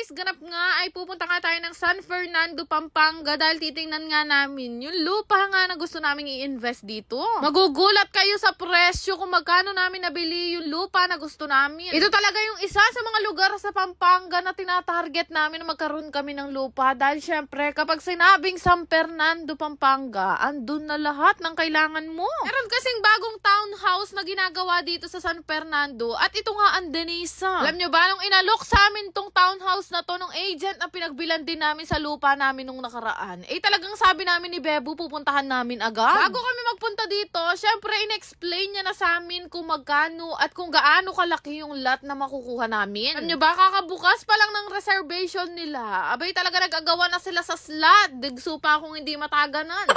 guys, ganap nga ay pupunta nga tayo ng San Fernando, Pampanga dahil titingnan nga namin yung lupa nga na gusto namin i-invest dito. Magugulat kayo sa presyo kung magkano namin nabili yung lupa na gusto namin. Ito talaga yung isa sa mga lugar sa Pampanga na tinatarget namin na magkaroon kami ng lupa dahil syempre kapag sinabing San Fernando, Pampanga, andun na lahat ng kailangan mo. Meron kasing bagong townhouse na ginagawa dito sa San Fernando at ito nga ang Denisa. Alam nyo ba, nung inalok sa amin tong townhouse na to nung agent na pinagbilan din namin sa lupa namin nung nakaraan, eh talagang sabi namin ni Bebo pupuntahan namin agad. Bago kami magpunta dito, syempre in-explain niya na sa amin kung magkano at kung gaano kalaki yung lot na makukuha namin. Alam nyo ba, kakabukas pa lang ng reservation nila, abay talaga nag-agawa na sila sa slot. Digso pa kung hindi mataganan.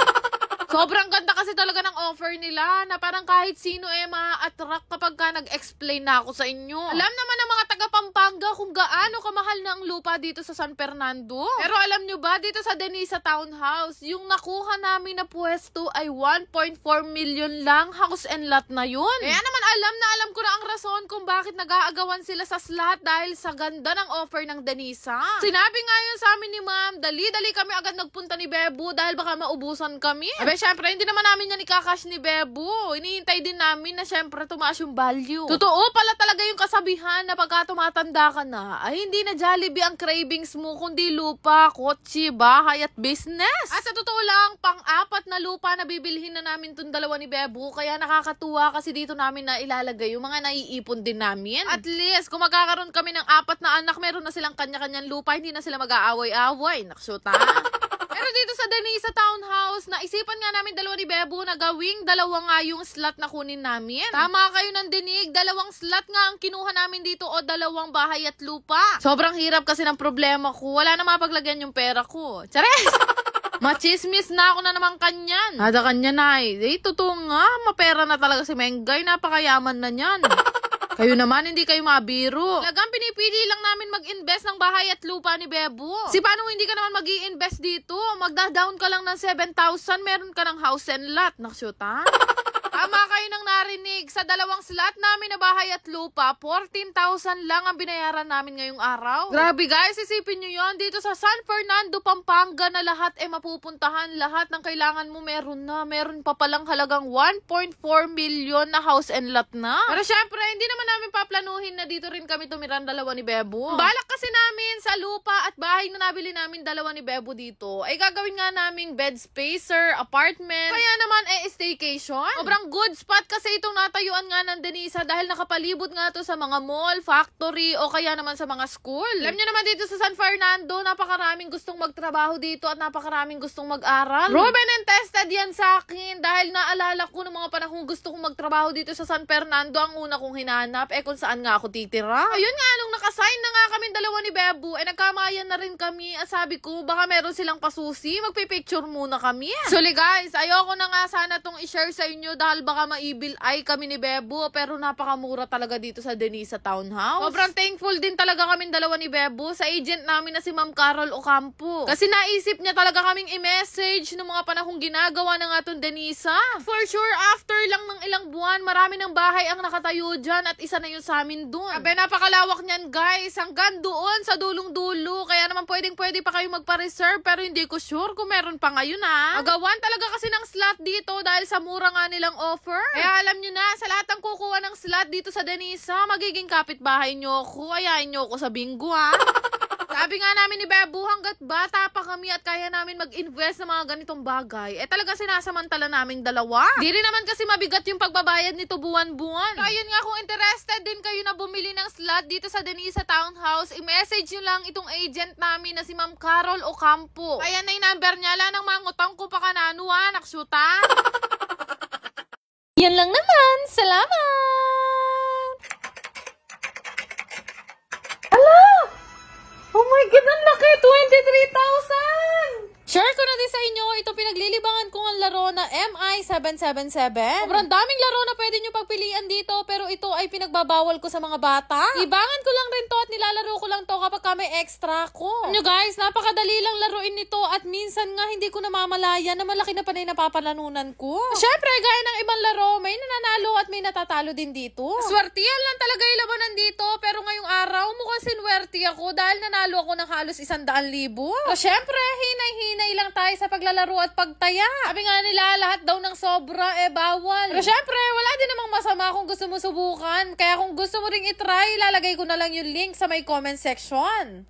Sobrang ganda kasi talaga ng offer nila na parang kahit sino ma-attract kapag ka nag-explain na ako sa inyo. Alam naman ng mga taga Pampanga kung gaano kamahal na ang lupa dito sa San Fernando. Pero alam nyo ba, dito sa Denisa Townhouse, yung nakuha namin na pwesto ay 1.4 million lang, house and lot na yun. Kaya naman alam ko na ang rason kung bakit nag-aagawan sila sa slot dahil sa ganda ng offer ng Denisa. Sinabi nga yun sa amin ni ma'am, dali-dali kami agad nagpunta ni Bebo dahil baka maubusan kami. Syempre, hindi naman namin yan ikakash ni Bebo. Iniintay din namin na syempre tumaas yung value. Totoo pala talaga yung kasabihan na pagka tumatanda ka na, ay hindi na Jollibee ang cravings mo, kundi lupa, kotse, bahay at business. At sa totoo lang, pang-apat na lupa na bibilhin na namin itong dalawa ni Bebo, kaya nakakatuwa kasi dito namin na ilalagay yung mga naiipon din namin. At least, kung magkakaroon kami ng 4 na anak, meron na silang kanya-kanyang lupa, hindi na sila mag-aaway-aaway. Naksyuta. Pero dito sa Denisa Townhouse, naisipan nga namin dalawa ni Bebo na gawing dalawa nga yung slot na kunin namin. Tama kayo ng dinig, 2 slot nga ang kinuha namin dito o 2 bahay at lupa. Sobrang hirap kasi ng problema ko. Wala na mapaglagyan yung pera ko. Chares! Machismis na ako na naman kanyan. Ada kanya na eh. Totoo nga, mapera na talaga si Mengay. Napakayaman na niyan. Kayo naman, hindi kayo mabiro. Talagang pinipili lang namin mag-invest ng bahay at lupa ni Bebo. Paano hindi ka naman mag-i-invest dito? Magda-down ka lang ng 7,000, meron ka ng house and lot. Naksyuta? Tama kayo nang narinig. Sa 2 slot namin na bahay at lupa, 14,000 lang ang binayaran namin ngayong araw. Grabe guys, isipin nyo yon. Dito sa San Fernando, Pampanga na lahat mapupuntahan. Lahat ng kailangan mo meron na. Meron pa palang halagang 1.4 million na house and lot na. Pero syempre, hindi naman namin paplanuhin na dito rin kami tumiran dalawa ni Bebo. Balak kasi namin sa lupa at bahay na nabili namin dalawa ni Bebo dito, ay gagawin nga naming bed spacer, apartment, kaya naman staycation. Sobrang good spot kasi itong natayuan nga ng Denisa dahil nakapalibot nga to sa mga mall, factory, o kaya naman sa mga school. Alam nyo naman dito sa San Fernando, napakaraming gustong magtrabaho dito at napakaraming gustong mag-aral. Proven and tested yan sa akin dahil naalala ko ng mga panahon gusto kong magtrabaho dito sa San Fernando, ang una kong hinanap kung saan nga ako titira. Ayun nga, nung nakasign na nga kami dalawa ni Bebo, nagkamayan na rin kami at sabi ko, baka meron silang pasusi, magpipicture muna kami. So guys, ayoko na nga sana tong i-share sa inyo dahil baka maibil ay kami ni Bebo, pero napakamura talaga dito sa Denisa Townhouse. Sobrang thankful din talaga kaming dalawa ni Bebo sa agent namin na si Ma'am Carol Ocampo. Kasi naisip niya talaga kaming i-message ng mga panahong ginagawa na nga itong Denisa. For sure, after lang ng ilang buwan, marami ng bahay ang nakatayo dyan at isa na yun sa amin dun. Sabi, napakalawak niyan guys, hanggang doon sa dulong-dulo, kaya naman pwede pa kayo magpa-reserve, pero hindi ko sure kung meron pa ngayon ha. Agawan talaga kasi ng slot dito dahil sa mura nga nilang offer. Kaya alam nyo na, sa lahat ng kukuha ng slot dito sa Denisa, magiging kapitbahay nyo ako. Ayain nyo ako sa bingo ha. Sabi nga namin ni Bebo, hanggat bata pa kami at kaya namin mag-invest ng mga ganitong bagay, talaga sinasamantala naming dalawa. Di rin naman kasi mabigat yung pagbabayad nito buwan-buwan. Kaya yun nga, kung interested din kayo na bumili ng slot dito sa Denisa Townhouse, i-message nyo lang itong agent namin na si Ma'am Carol Ocampo. Kaya na yung number niya, lang ng mangutang ko pa kanano ha, naksyuta. Yan lang naman. Salamat! Oh my God, ang laki! 23,000! Share ko na natin sa inyo itong pinaglilibangan kong ang laro na MI777. Sobrang daming laro na pwede nyo pagpilian dito, pero ito ay pinagbabawal ko sa mga bata. Libangan ko lang rin to at nilalaro ko lang to kapag may extra ko. Ano guys, napakadali lang laruin nito at minsan nga hindi ko namamalaya na malaki na panay napapalanunan ko. Syempre, gaya ng ibang laro, may nananalo at may natatalo din dito. Swertihan lang talaga yung labanan dito, pero ngayong araw mukhang sinwerte ako dahil nanalo ako ng halos 100,000. So syempre, hinay-hinay lang tayo sa paglalaro at pagtaya. Sabi nga nila, lahat daw ng sobra, bawal. Pero syempre, wala din namang masama kung gusto mo subukan. Kaya kung gusto mo ring itry, lalagay ko na lang yung link sa may comment section.